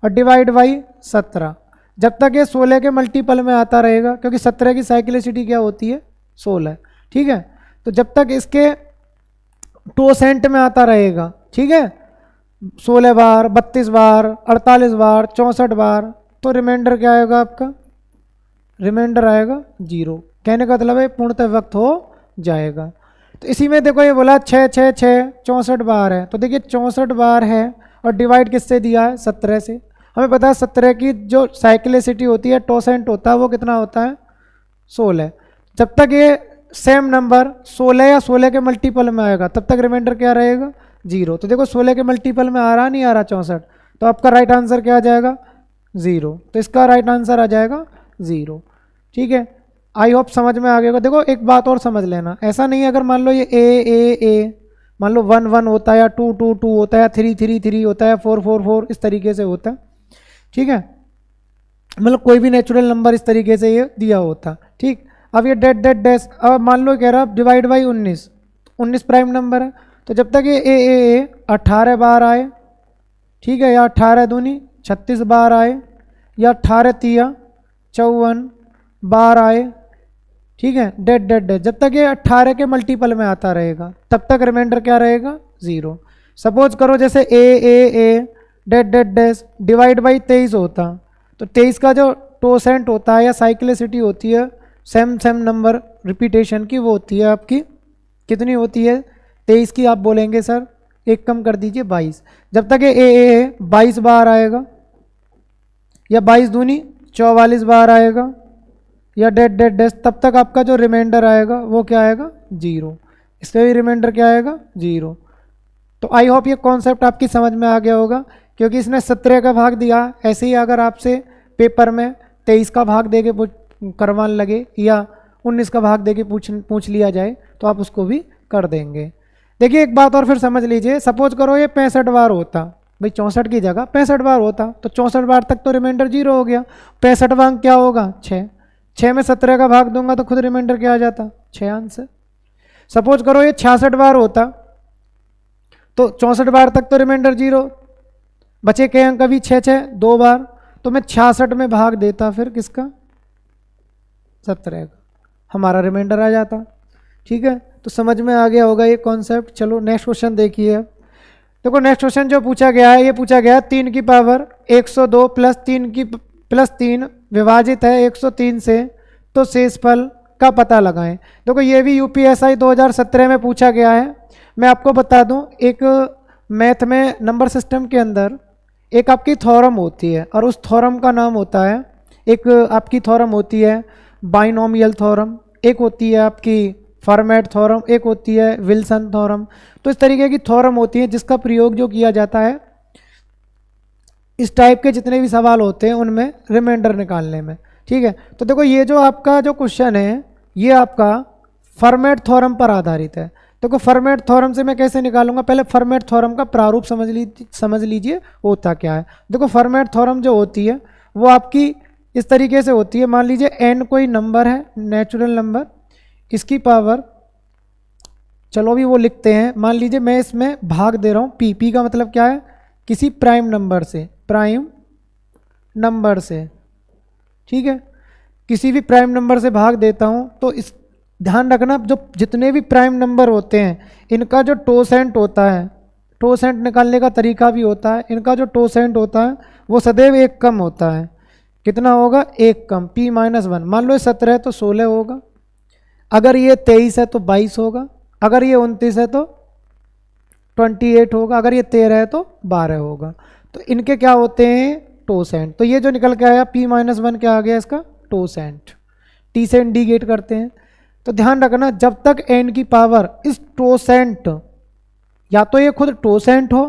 और डिवाइड बाई 17, जब तक ये 16 के मल्टीपल में आता रहेगा, क्योंकि 17 की साइक्लिसिटी क्या होती है? 16। ठीक है, तो जब तक इसके 2% में आता रहेगा, ठीक है, 16 बार, 32 बार, 48 बार, 64 बार, तो रिमाइंडर क्या आएगा आपका? रिमाइंडर आएगा 0। कहने का मतलब है पूर्णतः व्यक्त हो जाएगा। तो इसी में देखो ये बोला 6 6 6 64 बार है, तो देखिए 64 बार है और डिवाइड किससे दिया है? 17 से। हमें पता है 17 की जो साइक्लिसिटी होती है, टोसेंट होता है, वो कितना होता है? 16। जब तक ये सेम नंबर 16 या 16 के मल्टीपल में आएगा तब तक रिमाइंडर क्या रहेगा? 0। तो देखो 16 के मल्टीपल में आ रहा नहीं आ रहा 64, तो आपका राइट आंसर क्या आ जाएगा? 0। तो इसका राइट आंसर आ जाएगा 0। ठीक है, आई होप समझ में आ गया होगा। देखो एक बात और समझ लेना, ऐसा नहीं है अगर मान लो ये ए मान लो 1 1 होता है, या 2 2 2 होता है, या 3 3 3 होता है, 4 4 4 इस तरीके से होता है। ठीक है, मतलब कोई भी नेचुरल नंबर इस तरीके से ये दिया होता। ठीक, अब ये डेट डेट डैश, अब मान लो कह रहा है डिवाइड बाई 19 प्राइम नंबर है, तो जब तक ये ए 18 बार आए, ठीक है, या 18 दूनी 36 बार आए, या 18 तिया 54 बार आए, ठीक है, डेट डेट डैश, जब तक ये 18 के मल्टीपल में आता रहेगा तब तक रिमाइंडर क्या रहेगा? 0। सपोज करो जैसे A date date dash divide by 23 होता, तो 23 का जो टोसेंट होता है या साइक्लिसिटी होती है सेम नंबर रिपीटेशन की, वो होती है आपकी कितनी होती है? 23 की आप बोलेंगे सर एक कम कर दीजिए 22, जब तक ये ए है 22 बार आएगा, या 22 दूनी 44 बार आएगा, या डेट डेट डेट, तब तक आपका जो रिमाइंडर आएगा वो क्या आएगा 0। इसका भी रिमाइंडर क्या आएगा 0। तो आई होप ये कॉन्सेप्ट आपकी समझ में आ गया होगा, क्योंकि इसने 17 का भाग दिया। ऐसे ही अगर आपसे पेपर में 23 का भाग दे के करवाने लगे या 19 का भाग दे के पूछ लिया जाए तो आप उसको भी कर देंगे। देखिए एक बात और फिर समझ लीजिए, सपोज करो ये 65 बार होता, भाई 64 की जगह 65 बार होता, तो 64 बार तक तो रिमाइंडर 0 हो गया। 65वां अंक क्या होगा 6, 6 में 17 का भाग दूंगा तो खुद रिमाइंडर क्या आ जाता 6 आंसर। सपोज करो ये 66 बार होता, तो 64 बार तक तो रिमाइंडर 0, बचे के अंक अभी 6 6 2 बार, तो मैं 66 में भाग देता फिर किसका 17 का, हमारा रिमाइंडर आ जाता। ठीक है, तो समझ में आ गया होगा ये कॉन्सेप्ट। चलो नेक्स्ट क्वेश्चन देखिए। अब देखो नेक्स्ट क्वेश्चन जो पूछा गया है, ये पूछा गया 3 की पावर 102 प्लस 3 विभाजित है 103 से, तो शेषफल का पता लगाएं। देखो ये भी यूपीएसआई 2017 में पूछा गया है। मैं आपको बता दूं, एक मैथ में नंबर सिस्टम के अंदर एक आपकी थ्योरम होती है, और उस थ्योरम का नाम होता है, एक आपकी थ्योरम होती है बाइनोमियल थ्योरम, एक होती है आपकी फॉर्मेट थ्योरम, एक होती है विल्सन थ्योरम। तो इस तरीके की थ्योरम होती है जिसका प्रयोग जो किया जाता है इस टाइप के जितने भी सवाल होते हैं उनमें रिमाइंडर निकालने में। ठीक है, तो देखो ये जो आपका जो क्वेश्चन है ये आपका फॉर्मेट थ्योरम पर आधारित है। देखो फॉर्मेट थ्योरम से मैं कैसे निकालूंगा, पहले फॉर्मेट थ्योरम का प्रारूप समझ लीजिए होता क्या है। देखो फॉर्मेट थ्योरम जो होती है वो आपकी इस तरीके से होती है, मान लीजिए n कोई नंबर है, नेचुरल नंबर, इसकी पावर, चलो भी वो लिखते हैं, मान लीजिए मैं इसमें भाग दे रहा हूँ p, p का मतलब क्या है किसी प्राइम नंबर से, प्राइम नंबर से। ठीक है, किसी भी प्राइम नंबर से भाग देता हूँ, तो इस ध्यान रखना जो जितने भी प्राइम नंबर होते हैं इनका जो टोसेंट होता है, टोसेंट निकालने का तरीका भी होता है, इनका जो टोसेंट होता है वो सदैव एक कम होता है। कितना होगा एक कम, p-1। मान लो 17 है तो 16 होगा, अगर ये 23 है तो 22 होगा, अगर ये 29 है तो 28 होगा, अगर ये 13 है तो 12 होगा। तो इनके क्या होते हैं टोसेंट। तो ये जो निकल के आया p-1 क्या आ गया इसका टोसेंट, t से इंडिकेट करते हैं। तो ध्यान रखना जब तक n की पावर इस टोसेंट, या तो ये खुद टोसेंट हो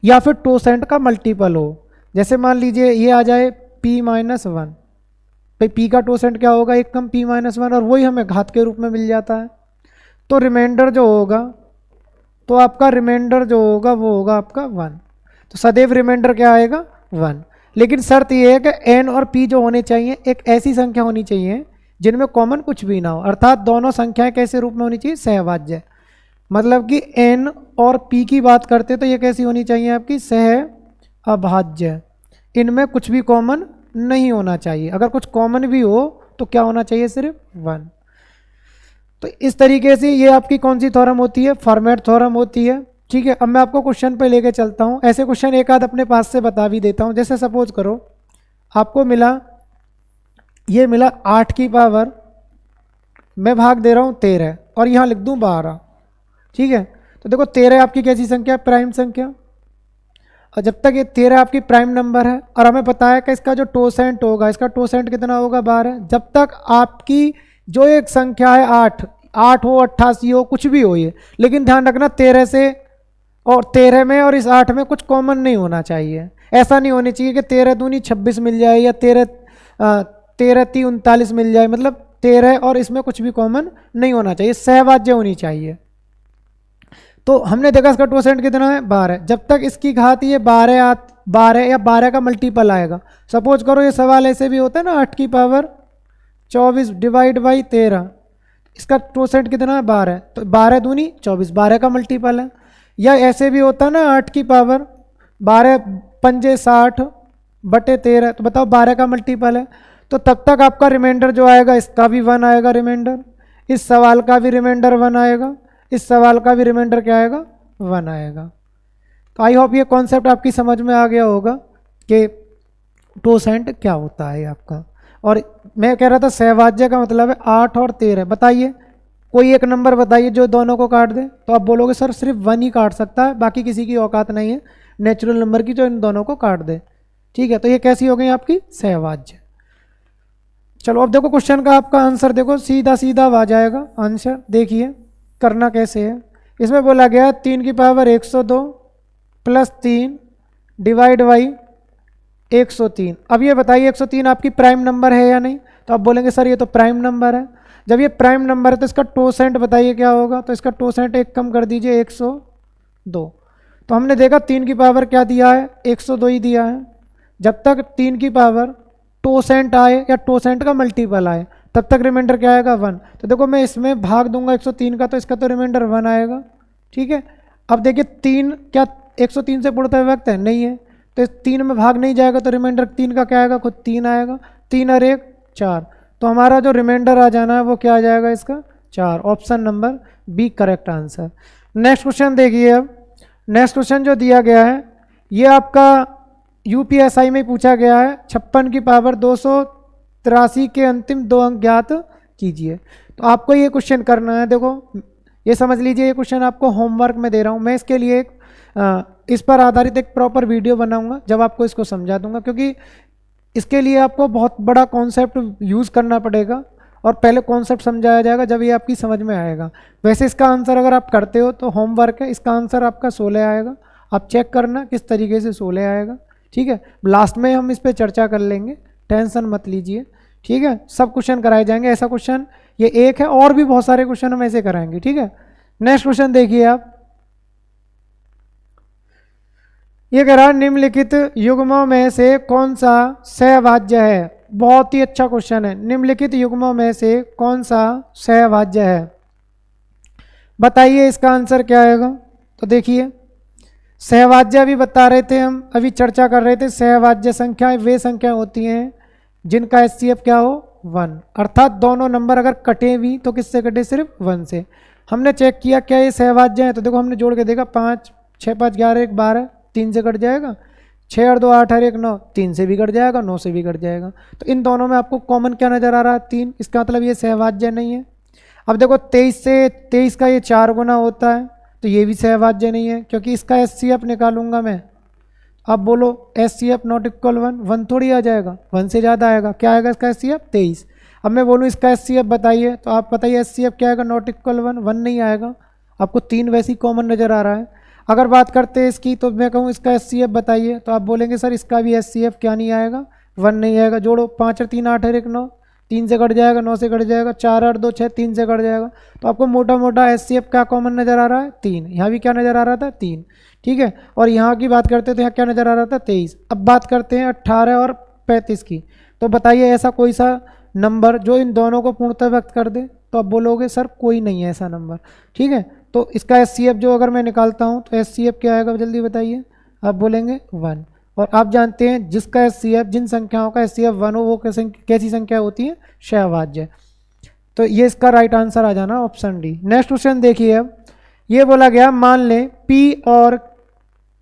या फिर टोसेंट का मल्टीपल हो, जैसे मान लीजिए ये आ जाए p-1, भाई p का टोसेंट क्या होगा एक कम p-1, और वही हमें घात के रूप में मिल जाता है। तो रिमाइंडर जो होगा, तो आपका रिमाइंडर जो होगा वो होगा आपका 1। तो सदैव रिमाइंडर क्या आएगा 1। लेकिन शर्त ये है कि n और p जो होने चाहिए एक ऐसी संख्या होनी चाहिए जिनमें कॉमन कुछ भी ना हो, अर्थात दोनों संख्याएं कैसे रूप में होनी चाहिए सहभाज्य। मतलब कि n और p की बात करते तो ये कैसी होनी चाहिए आपकी सह अभाज्य, इनमें कुछ भी कॉमन नहीं होना चाहिए। अगर कुछ कॉमन भी हो तो क्या होना चाहिए सिर्फ 1। तो इस तरीके से ये आपकी कौन सी थ्योरम होती है फॉर्मेट थ्योरम होती है। ठीक है, अब मैं आपको क्वेश्चन पे लेके चलता हूँ। ऐसे क्वेश्चन एक आध अपने पास से बता भी देता हूँ। जैसे सपोज करो आपको मिला, ये मिला 8 की पावर, मैं भाग दे रहा हूँ 13 और यहाँ लिख दूँ 12। ठीक है, तो देखो 13 आपकी कैसी संख्या प्राइम संख्या, और जब तक ये 13 आपकी प्राइम नंबर है और हमें पता है कि इसका जो टोसेंट होगा, इसका टोसेंट कितना होगा 12। जब तक आपकी जो एक संख्या है 8 हो 88 हो कुछ भी हो ये, लेकिन ध्यान रखना 13 से और 13 में और इस 8 में कुछ कॉमन नहीं होना चाहिए। ऐसा नहीं होनी चाहिए कि 13 दूनी 26 मिल जाए या 13 ती 39 मिल जाए, मतलब 13 और इसमें कुछ भी कॉमन नहीं होना चाहिए, सहभाज्य होनी चाहिए। तो हमने देखा इसका टोसेंट कितना है 12। जब तक इसकी घात ये 12 या 12 का मल्टीपल आएगा, सपोज करो ये सवाल ऐसे भी होता है ना 8 की पावर 24 डिवाइड बाई 13, इसका टोसेंट कितना है 12, तो 12 दूनी 24 12 का मल्टीपल है। या ऐसे भी होता है ना 8 की पावर 12 पंजे 60 बटे 13, तो बताओ 12 का मल्टीपल है। तो तब तक आपका रिमाइंडर जो आएगा इसका भी 1 आएगा रिमाइंडर, इस सवाल का भी रिमाइंडर 1 आएगा, इस सवाल का भी रिमाइंडर क्या आएगा 1 आएगा। तो आई होप ये कॉन्सेप्ट आपकी समझ में आ गया होगा कि टोसेंट क्या होता है आपका। और मैं कह रहा था सहभाज्य का मतलब है 8 और 13, बताइए कोई एक नंबर बताइए जो दोनों को काट दे। तो आप बोलोगे सर सिर्फ 1 ही काट सकता है, बाकी किसी की औकात नहीं है नेचुरल नंबर की जो इन दोनों को काट दे। ठीक है, तो ये कैसी हो गई आपकी सहभाज्य। चलो अब देखो क्वेश्चन का आपका आंसर देखो, सीधा सीधा आ जाएगा आंसर। देखिए करना कैसे है। इसमें बोला गया 3 की पावर 102 प्लस 3 डिवाइड बाई 103। अब ये बताइए 103 आपकी प्राइम नंबर है या नहीं। तो आप बोलेंगे सर ये तो प्राइम नंबर है। जब ये प्राइम नंबर है तो इसका टोसेंट बताइए क्या होगा। तो इसका टोसेंट एक कम कर दीजिए 102। तो हमने देखा 3 की पावर क्या दिया है, 102 ही दिया है। जब तक 3 की पावर टोसेंट आए या टोसेंट का मल्टीपल आए तब तक रिमाइंडर क्या आएगा 1। तो देखो मैं इसमें भाग दूंगा 103 का, तो इसका तो रिमाइंडर 1 आएगा। ठीक है, अब देखिए 3 क्या 103 से बढ़ता हुआ वक्त है नहीं है, तो इस 3 में भाग नहीं जाएगा तो रिमाइंडर 3 का क्या आएगा, खुद 3 आएगा। 3 और 1 4, तो हमारा जो रिमाइंडर आ जाना है वो क्या आ जाएगा इसका 4। Option number B correct answer. Next question देखिए। अब नेक्स्ट क्वेश्चन जो दिया गया है ये आपका यूपीएसआई में पूछा गया है। 56 की पावर 283 के अंतिम 2 अंक ज्ञात कीजिए। तो आपको ये क्वेश्चन करना है। देखो ये समझ लीजिए, ये क्वेश्चन आपको होमवर्क में दे रहा हूँ मैं। इसके लिए इस पर आधारित एक प्रॉपर वीडियो बनाऊंगा जब आपको इसको समझा दूंगा, क्योंकि इसके लिए आपको बहुत बड़ा कॉन्सेप्ट यूज़ करना पड़ेगा और पहले कॉन्सेप्ट समझाया जाएगा जब ये आपकी समझ में आएगा। वैसे इसका आंसर अगर आप करते हो तो होमवर्क है, इसका आंसर आपका 16 आएगा। आप चेक करना किस तरीके से 16 आएगा। ठीक है, लास्ट में हम इस पर चर्चा कर लेंगे, टेंशन मत लीजिए। ठीक है, सब क्वेश्चन कराए जाएंगे। ऐसा क्वेश्चन ये एक है, और भी बहुत सारे क्वेश्चन हम ऐसे कराएंगे। ठीक है, नेक्स्ट क्वेश्चन देखिए आप। ये कह रहा है निम्नलिखित युग्मों में से कौन सा सहभाज्य है। बहुत ही अच्छा क्वेश्चन है। निम्नलिखित युग्मों में से कौन सा सहभाज्य है, बताइए इसका आंसर क्या आएगा। तो देखिए सहभाज्य अभी बता रहे थे हम, अभी चर्चा कर रहे थे सहभाज्य संख्याएं वे संख्याएं होती हैं जिनका एचसीएफ क्या हो 1, अर्थात दोनों नंबर अगर कटे भी तो किससे कटे, सिर्फ 1 से। हमने चेक किया क्या ये सहभाज्य है, तो देखो हमने जोड़ के देखा 5 6 5 11 1 12, 3 से कट जाएगा। 6 और 2 8 और 1 9, 3 से भी कट जाएगा, 9 से भी कट जाएगा। तो इन दोनों में आपको कॉमन क्या नज़र आ रहा है 3, इसका मतलब ये सहभाज्य नहीं है। अब देखो 23 से 23 का ये 4 गुना होता है, तो ये भी सहभाज्य नहीं है, क्योंकि इसका एचसीएफ निकालूंगा मैं। अब बोलो एचसीएफ नॉट इक्वल 1, 1 थोड़ी आ जाएगा, 1 से ज़्यादा आएगा। क्या आएगा इसका एचसीएफ 23। अब मैं बोलूँ इसका एचसीएफ बताइए, तो आप बताइए एचसीएफ क्या आएगा, नॉट इक्वल 1, 1 नहीं आएगा। आपको 3 वैसे ही कॉमन नज़र आ रहा है। अगर बात करते हैं इसकी, तो मैं कहूँ इसका एचसीएफ बताइए, तो आप बोलेंगे सर इसका भी एचसीएफ क्या नहीं आएगा, 1 नहीं आएगा। जोड़ो 5 और 3 8 और 1 9, 3 से कट जाएगा, 9 से कट जाएगा, 4 8 2 6, 3 से कट जाएगा। तो आपको मोटा मोटा एचसीएफ क्या कॉमन नज़र आ रहा है 3। यहाँ भी क्या नज़र आ रहा था 3। ठीक है, और यहाँ की बात करते हैं तो यहाँ क्या नज़र आ रहा था 23। अब बात करते हैं 18 और 35 की, तो बताइए ऐसा कोई सा नंबर जो इन दोनों को पूर्णतः व्यक्त कर दे। तो आप बोलोगे सर कोई नहीं है ऐसा नंबर। ठीक है, तो इसका एचसीएफ जो अगर मैं निकालता हूँ तो एचसीएफ क्या आएगा जल्दी बताइए। आप बोलेंगे 1, और आप जानते हैं जिसका एचसीएफ, जिन संख्याओं का एचसीएफ 1 हो वो कैसी संख्या होती है, सहभाज्य। तो ये इसका राइट आंसर आ जाना ऑप्शन डी। नेक्स्ट क्वेश्चन देखिए। अब ये बोला गया मान लें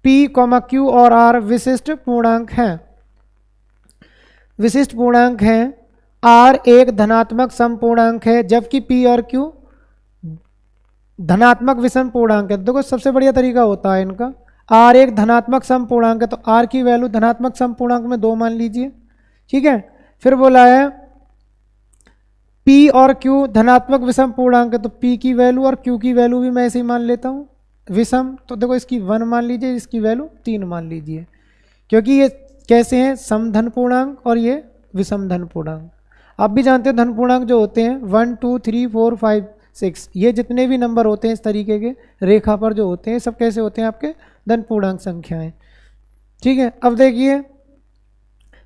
P, Q और R विशिष्ट पूर्णांक हैं। विशिष्ट पूर्णांक हैं। R एक धनात्मक सम पूर्णांक है, जबकि P और Q धनात्मक विषम पूर्णांक है। देखो सबसे बढ़िया तरीका होता है इनका, R एक धनात्मक सम पूर्णांक है तो R की वैल्यू धनात्मक सम पूर्णांक में 2 मान लीजिए। ठीक है, फिर बोला है P और Q धनात्मक विषम पूर्णांक है, तो P की वैल्यू और Q की वैल्यू भी मैं ऐसे ही मान लेता हूँ विषम। तो देखो इसकी 1 मान लीजिए, इसकी वैल्यू 3 मान लीजिए, क्योंकि ये कैसे हैं, समधन पूर्णांक और ये विषम धन पूर्णांक। आप भी जानते हो धन पूर्णांक जो होते हैं 1 2 3 4 5 6, ये जितने भी नंबर होते हैं इस तरीके के रेखा पर जो होते हैं सब कैसे होते हैं आपके धन पूर्णांक संख्याएं। ठीक है, अब देखिए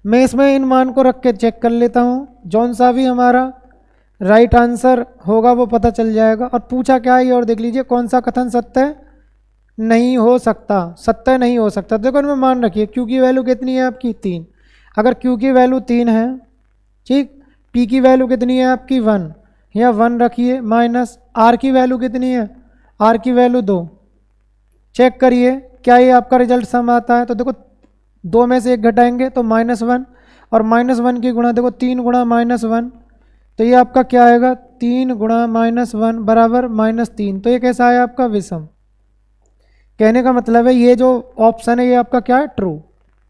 मैं इसमें इन मान को रख के चेक कर लेता हूँ, जौन सा भी हमारा राइट आंसर होगा वो पता चल जाएगा। और पूछा क्या है और देख लीजिए कौन सा कथन सत्य नहीं हो सकता, सत्य नहीं हो सकता। देखो इनमें मान रखिए Q की वैल्यू कितनी है आपकी 3, अगर Q की वैल्यू 3 है, ठीक, P की वैल्यू कितनी है आपकी 1, यहाँ 1 रखिए, माइनस R की वैल्यू कितनी है, R की वैल्यू 2। चेक करिए क्या ये आपका रिजल्ट सम आता है। तो देखो 2 में से 1 घटाएंगे तो -1, और -1 की गुणा देखो 3 गुणा -1, तो ये आपका क्या आएगा 3 गुणा -1 बराबर -3। तो ये कैसा है आपका विषम। कहने का मतलब है ये जो ऑप्शन है ये आपका क्या है ट्रू,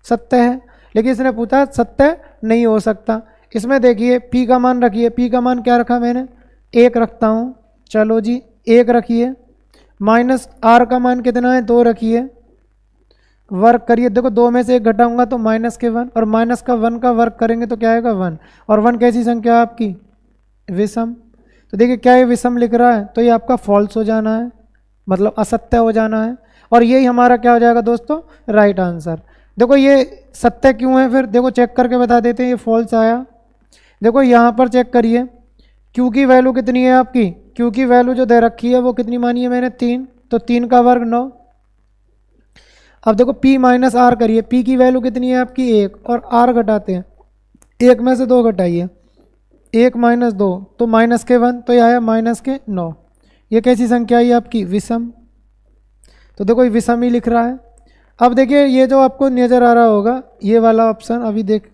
सत्य है। लेकिन इसने पूछा सत्य नहीं हो सकता। इसमें देखिए पी का मान रखिए, पी का मान क्या रखा मैंने 1 रखता हूँ, चलो जी 1 रखिए। माइनस आर का मान कितना है 2 रखिए, वर्क करिए। देखो 2 में से 1 घटाऊंगा तो -1 और माइनस का 1 का वर्क करेंगे तो क्या आएगा 1। और 1 कैसी संख्या है आपकी विषम। तो देखिए क्या ये विषम लिख रहा है तो ये आपका फॉल्स हो जाना है, मतलब असत्य हो जाना है। और यही हमारा क्या हो जाएगा दोस्तों राइट आंसर। देखो ये सत्य क्यों है, फिर देखो चेक करके बता देते हैं। ये फॉल्स आया, देखो यहाँ पर चेक करिए क्यू की वैल्यू कितनी है आपकी, क्यू की वैल्यू जो दे रखी है वो कितनी मानी है मैंने 3, तो 3 का वर्ग 9। अब देखो p माइनस आर करिए, p की वैल्यू कितनी है आपकी 1 और r घटाते हैं, 1 में से 2 घटाइए, 1 माइनस 2 तो -1 तो ये आया -9। ये कैसी संख्या है आपकी विषम। तो देखो ये विषम ही लिख रहा है। अब देखिए ये जो आपको नज़र आ रहा होगा ये वाला ऑप्शन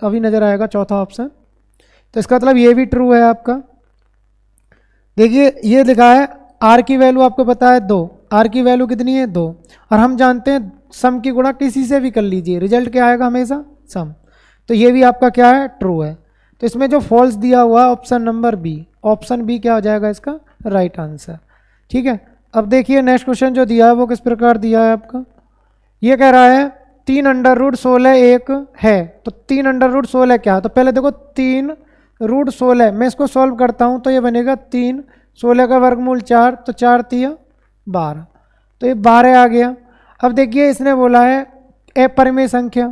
अभी नज़र आएगा चौथा ऑप्शन। तो इसका मतलब ये भी ट्रू है आपका। देखिए ये लिखा है आर की वैल्यू आपको पता है 2, आर की वैल्यू कितनी है 2 और हम जानते हैं सम की गुणा किसी से भी कर लीजिए रिजल्ट क्या आएगा हमेशा सम। तो ये भी आपका क्या है ट्रू है। तो इसमें जो फॉल्स दिया हुआ option number B, option B क्या हो जाएगा इसका राइट आंसर। ठीक है। अब देखिए नेक्स्ट क्वेश्चन जो दिया है वो किस प्रकार दिया है आपका। ये कह रहा है 3√16 एक है, तो 3√16 क्या है। तो पहले देखो 3√16 मैं इसको सॉल्व करता हूँ तो ये बनेगा 3, 16 का वर्गमूल 4 तो 4 तिया 12, तो ये 12 आ गया। अब देखिए इसने बोला है अपरिमेय संख्या,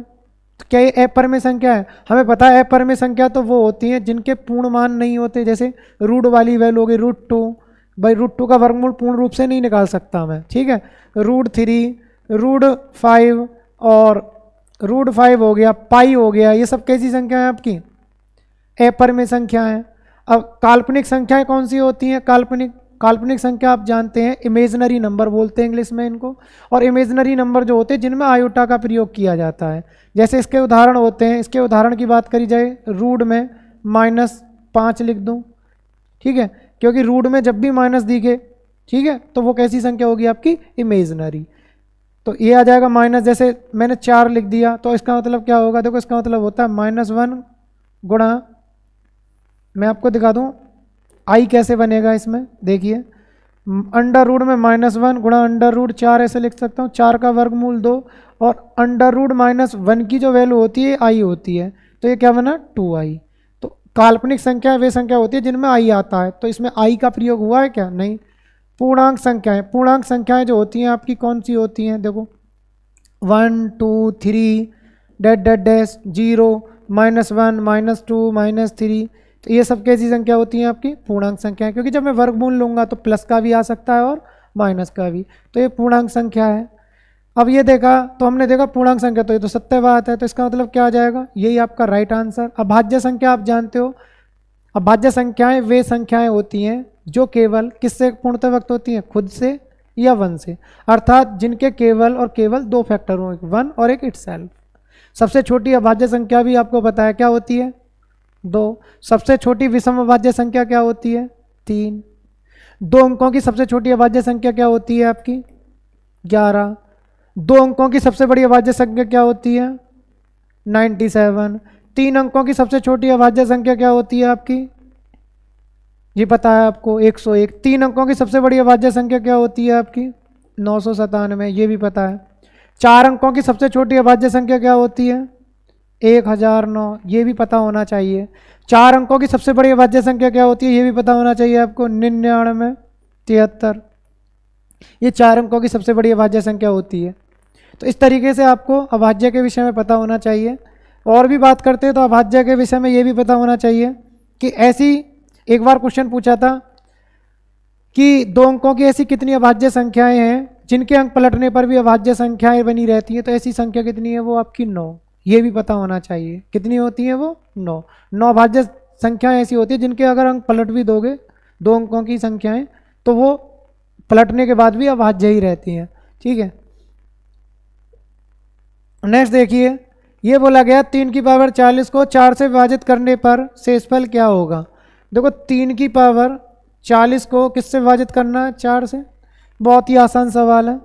तो क्या ये अपरिमेय संख्या है। हमें पता है अपरिमेय संख्या तो वो होती हैं जिनके पूर्ण मान नहीं होते, जैसे रूट वाली वैल्यू होगी √2, भाई √2 का वर्गमूल पूर्ण रूप से नहीं निकाल सकता मैं, ठीक है। √3, √5 और √5 हो गया, पाई हो गया, ये सब कैसी संख्या है आपकी अपरिमेय संख्या है। अब काल्पनिक संख्याएं कौन सी होती हैं, काल्पनिक संख्या आप जानते हैं इमेजनरी नंबर बोलते हैं इंग्लिश में इनको। और इमेजनरी नंबर जो होते हैं जिनमें आयोटा का प्रयोग किया जाता है, जैसे इसके उदाहरण होते हैं। इसके उदाहरण की बात करी जाए रूट में -5 लिख दूं, ठीक है, क्योंकि रूट में जब भी माइनस दिखे, ठीक है, तो वो कैसी संख्या होगी आपकी इमेजनरी। तो ये आ जाएगा माइनस, जैसे मैंने 4 लिख दिया तो इसका मतलब क्या होगा, देखो इसका मतलब होता है -1 गुणा, मैं आपको दिखा दूं आई कैसे बनेगा इसमें। देखिए अंडर रूट में -1 गुणा अंडर रूट 4 ऐसे लिख सकता हूँ, 4 का वर्गमूल 2 और अंडर रूट -1 की जो वैल्यू होती है आई होती है, तो ये क्या बना 2i। तो काल्पनिक संख्या वे संख्या होती है जिनमें आई आता है, तो इसमें आई का प्रयोग हुआ है क्या, नहीं। पूर्णांक संख्याएं, पूर्णांक संख्याएं जो होती हैं आपकी कौन सी होती हैं, देखो 1 2 3 डैश 0 -1 -2 -3, तो ये सब कैसी संख्या होती हैं आपकी पूर्णांक संख्याएं, क्योंकि जब मैं वर्गमूल लूँगा तो प्लस का भी आ सकता है और माइनस का भी, तो ये पूर्णांक संख्या है। अब ये देखा तो हमने देखा पूर्णांक संख्या, तो ये तो सत्य बात है, तो इसका मतलब क्या आ जाएगा, यही आपका राइट आंसर। अभाज्य संख्या आप जानते हो, अभाज्य संख्याएं वे संख्याएं होती हैं जो केवल किससे पूर्णतः व्यक्त होती हैं, खुद से या 1 से, अर्थात जिनके केवल और केवल 2 फैक्टर हों, 1 और एक इटसेल्फ। सबसे छोटी अभाज्य संख्या भी आपको पता है क्या होती है 2। सबसे छोटी विषम अभाज्य संख्या क्या होती है 3। 2 अंकों की सबसे छोटी अभाज्य संख्या क्या होती है आपकी 11। 2 अंकों की सबसे बड़ी अभाज्य संख्या क्या होती है 97। 3 अंकों की सबसे छोटी अभाज्य संख्या क्या होती है आपकी, ये पता है आपको 101। 3 अंकों की सबसे बड़ी अभाज्य संख्या क्या होती है आपकी 997, ये भी पता है। 4 अंकों की सबसे छोटी अभाज्य संख्या क्या होती है 1009, ये भी पता होना चाहिए। 4 अंकों की सबसे बड़ी अभाज्य संख्या क्या होती है, ये भी पता होना चाहिए आपको 99 73, ये 4 अंकों की सबसे बड़ी अभाज्य संख्या होती है। तो इस तरीके से आपको अभाज्य के विषय में पता होना चाहिए। और भी बात करते हैं तो अभाज्य के विषय में ये भी पता होना चाहिए कि ऐसी एक बार क्वेश्चन पूछा था कि 2 अंकों की ऐसी कितनी अभाज्य संख्याएं हैं जिनके अंक पलटने पर भी अभाज्य संख्याएं बनी रहती हैं, तो ऐसी संख्या कितनी है वो आपकी 9, ये भी पता होना चाहिए। कितनी होती है वो 9 अभाज्य संख्याएं ऐसी होती है जिनके अगर अंक पलट भी दोगे 2 अंकों की संख्याएं तो वो पलटने के बाद भी अभाज्य ही रहती हैं, ठीक है। नेक्स्ट देखिए ये बोला गया 3 की पावर 40 को 4 से विभाजित करने पर शेषफल क्या होगा। देखो 3 की पावर 40 को किससे विभाजित करना है? 4 से। बहुत ही आसान सवाल है।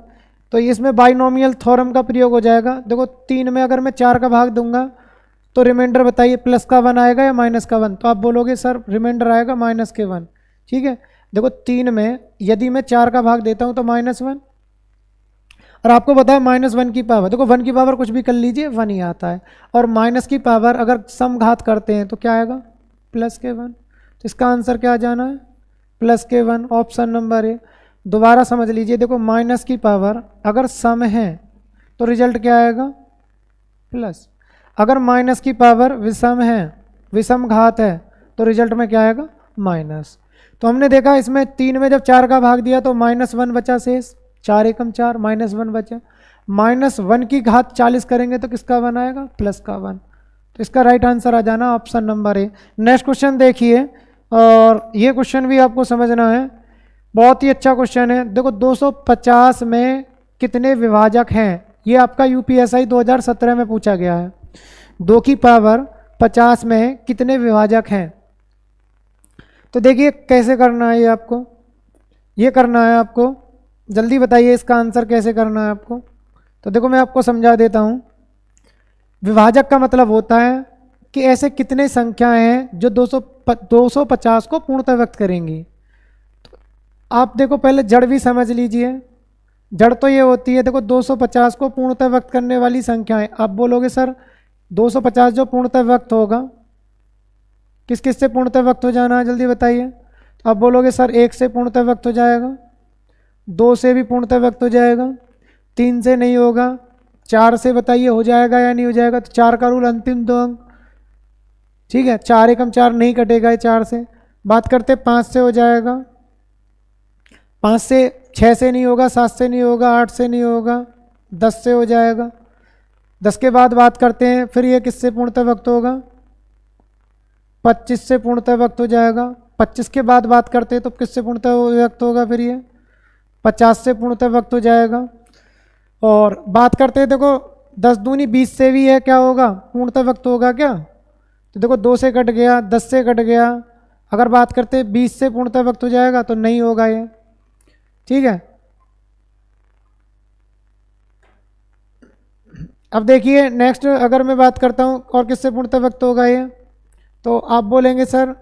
तो इसमें बाइनोमियल थ्योरम का प्रयोग हो जाएगा। देखो 3 में अगर मैं 4 का भाग दूंगा तो रिमाइंडर बताइए प्लस का 1 आएगा या माइनस का 1? तो आप बोलोगे सर रिमाइंडर आएगा माइनस के 1। ठीक है, देखो 3 में यदि मैं 4 का भाग देता हूँ तो -1, और आपको पता है -1 की पावर, देखो 1 की पावर कुछ भी कर लीजिए 1 ही आता है, और माइनस की पावर अगर सम घात करते हैं तो क्या आएगा? प्लस के 1। तो इसका आंसर क्या आ जाना है? प्लस के 1, ऑप्शन नंबर ए। दोबारा समझ लीजिए, देखो माइनस की पावर अगर सम है तो रिजल्ट क्या आएगा? प्लस। अगर माइनस की पावर विषम है, विषम घात है, तो रिजल्ट में क्या आएगा? माइनस। तो हमने देखा इसमें 3 में जब 4 का भाग दिया तो -1 बचा शेष, 4 एकम 4, -1 बचा। -1 की घात 40 करेंगे तो किसका 1 आएगा? प्लस का 1। तो इसका राइट आंसर आ जाना option number A. Next question देखिए, और ये क्वेश्चन भी आपको समझना है, बहुत ही अच्छा क्वेश्चन है। देखो 250 में कितने विभाजक हैं? ये आपका यूपीएसआई 2017 में पूछा गया है। 2 की पावर 50 में कितने विभाजक हैं? तो देखिए कैसे करना है ये आपको, ये करना है आपको, जल्दी बताइए इसका आंसर कैसे करना है आपको। तो देखो मैं आपको समझा देता हूँ। विभाजक का मतलब होता है कि ऐसे कितने संख्याएं हैं जो 250 को पूर्णतः व्यक्त करेंगी। तो आप देखो पहले जड़ भी समझ लीजिए। जड़ तो ये होती है, देखो 250 को पूर्णतः व्यक्त करने वाली संख्याएं। आप बोलोगे सर 250 जो पूर्णतः व्यक्त होगा, किस किस से पूर्णतः व्यक्त हो जाना है जल्दी बताइए। तो आप बोलोगे सर 1 से पूर्णतः व्यक्त हो जाएगा, 2 से भी पूर्णतः व्यक्त हो जाएगा, 3 से नहीं होगा, 4 से बताइए हो जाएगा या नहीं हो जाएगा। तो 4 का रूल अंतिम 2 अंक, ठीक है, 4 एकम 4 नहीं कटेगा ये 4 से। बात करते 5 से हो जाएगा, 5 से 6 से नहीं होगा, 7 से नहीं होगा, 8 से नहीं होगा, 10 से हो जाएगा। 10 के बाद बात करते हैं फिर ये किससे पूर्णतः व्यक्त होगा? 25 से पूर्णतः व्यक्त हो जाएगा। 25 के बाद बात करते हैं तो किससे पूर्णतः व्यक्त होगा? फिर ये 50 से पूर्णतः व्यक्त हो जाएगा। और बात करते हैं देखो 10 दूनी 20 से भी है, क्या होगा? पूर्णतः व्यक्त होगा क्या? तो देखो 2 से कट गया, 10 से कट गया। अगर बात करते हैं 20 से पूर्णतः व्यक्त हो जाएगा तो नहीं होगा ये, ठीक है। अब देखिए नेक्स्ट अगर मैं बात करता हूँ और किससे पूर्णतः व्यक्त होगा ये, तो आप बोलेंगे सर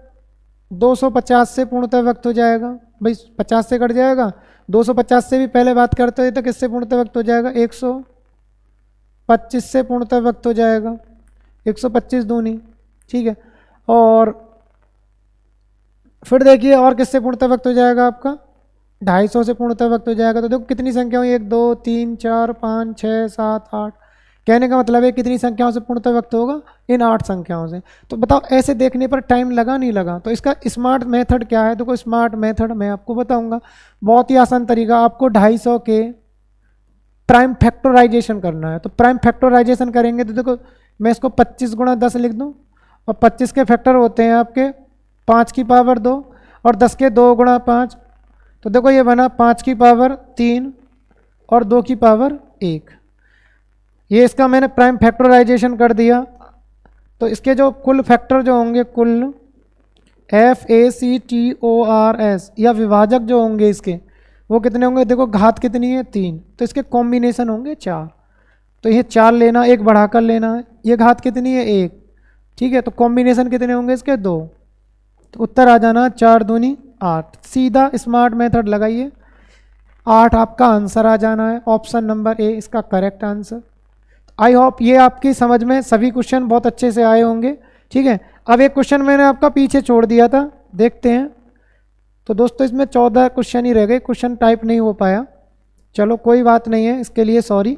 250 से पूर्णतः व्यक्त हो जाएगा। भाई 50 से कट जाएगा, 250 से भी पहले बात करते हैं तो किससे पूर्णतः व्यक्त हो जाएगा? 125 से पूर्णतः व्यक्त हो जाएगा, 125 दूनी, ठीक है। और फिर देखिए और किससे पूर्णतः व्यक्त हो जाएगा? आपका 250 से पूर्णतः व्यक्त हो जाएगा। तो देखो कितनी संख्या हुई? 1 2 3 4 5 6 7 8। कहने का मतलब है कितनी संख्याओं से पूर्णतः व्यक्त होगा? इन 8 संख्याओं से। तो बताओ ऐसे देखने पर टाइम लगा नहीं लगा? तो इसका स्मार्ट मेथड क्या है? देखो स्मार्ट मेथड मैं आपको बताऊंगा, बहुत ही आसान तरीका। आपको 250 के प्राइम फैक्टराइजेशन करना है। तो प्राइम फैक्टराइजेशन करेंगे तो देखो मैं इसको 25 गुणा 10 लिख दूँ, और 25 के फैक्टर होते हैं आपके 5 की पावर 2 और 10 के 2 गुणा 5। तो देखो ये बना 5 की पावर 3 और 2 की पावर 1। ये इसका मैंने प्राइम फैक्टराइजेशन कर दिया। तो इसके जो कुल फैक्टर जो होंगे, कुल FACTORS या विभाजक जो होंगे इसके, वो कितने होंगे? देखो घात कितनी है? 3, तो इसके कॉम्बिनेशन होंगे 4। तो ये 4 लेना, 1 बढ़ाकर लेना है। ये घात कितनी है? 1, ठीक है। तो कॉम्बिनेशन कितने होंगे इसके? 2। तो उत्तर आ जाना 4 दूनी 8। सीधा स्मार्ट मेथड लगाइए, 8 आपका आंसर आ जाना है। ऑप्शन नंबर ए इसका करेक्ट आंसर। आई होप ये आपकी समझ में सभी क्वेश्चन बहुत अच्छे से आए होंगे, ठीक है। अब एक क्वेश्चन मैंने आपका पीछे छोड़ दिया था, देखते हैं। तो दोस्तों इसमें 14 क्वेश्चन ही रह गए, क्वेश्चन टाइप नहीं हो पाया। चलो कोई बात नहीं है, इसके लिए सॉरी।